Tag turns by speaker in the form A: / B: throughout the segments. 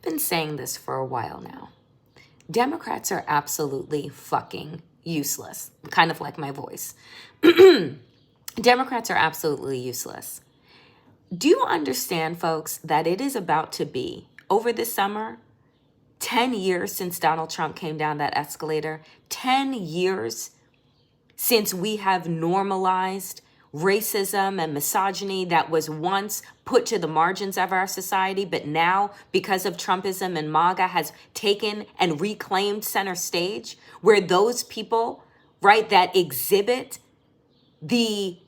A: Been saying this for a while now. Democrats are absolutely fucking useless. Kind of like my voice. Democrats are absolutely useless. Do you understand, folks, that it is about to be, over this summer, 10 years since Donald Trump came down that escalator, 10 years since we have normalized racism and misogyny that was once put to the margins of our society, but now, because of Trumpism and MAGA, has taken and reclaimed center stage, where those people, right, that exhibit the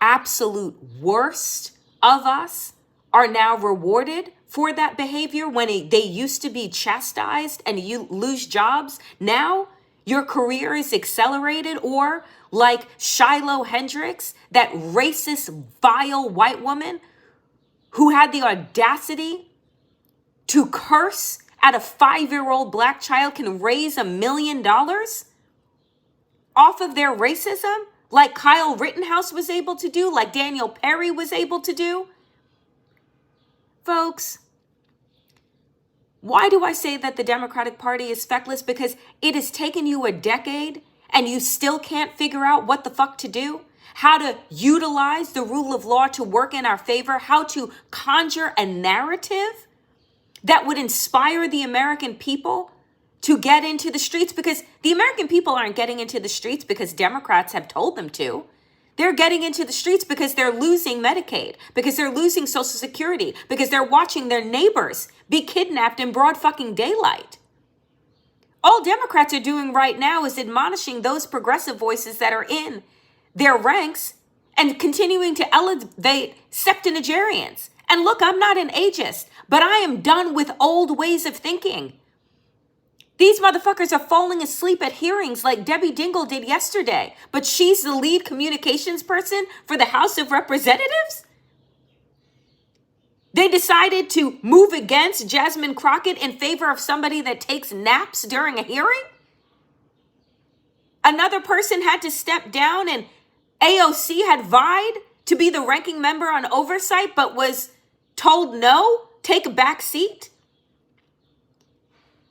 A: absolute worst of us are now rewarded for that behavior when they used to be chastised and you lose jobs. Now your career is accelerated, or like Shiloh Hendricks, that racist, vile white woman who had the audacity to curse at a 5-year-old black child, can raise $1 million off of their racism, like Kyle Rittenhouse was able to do, like Daniel Perry was able to do. Folks, why do I say that the Democratic Party is feckless? Because it has taken you a decade and you still can't figure out what the fuck to do, how to utilize the rule of law to work in our favor, how to conjure a narrative that would inspire the American people to get into the streets, because the American people aren't getting into the streets because Democrats have told them to. They're getting into the streets because they're losing Medicaid, because they're losing Social Security, because they're watching their neighbors be kidnapped in broad fucking daylight. All Democrats are doing right now is admonishing those progressive voices that are in their ranks and continuing to elevate septuagenarians. And look, I'm not an ageist, but I am done with old ways of thinking. These motherfuckers are falling asleep at hearings like Debbie Dingell did yesterday, but she's the lead communications person for the House of Representatives? They decided to move against Jasmine Crockett in favor of somebody that takes naps during a hearing? Another person had to step down, and AOC had vied to be the ranking member on oversight, but was told no, take a back seat.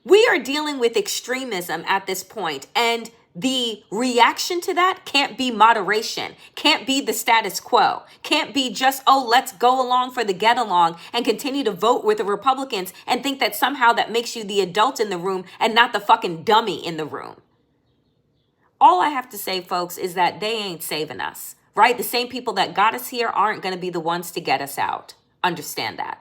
A: We are dealing with extremism at this point, and the reaction to that can't be moderation, can't be the status quo, can't be just, oh, let's go along for the get along and continue to vote with the Republicans and think that somehow that makes you the adult in the room and not the fucking dummy in the room. All I have to say, folks, is that they ain't saving us, right? The same people that got us here aren't going to be the ones to get us out. Understand that.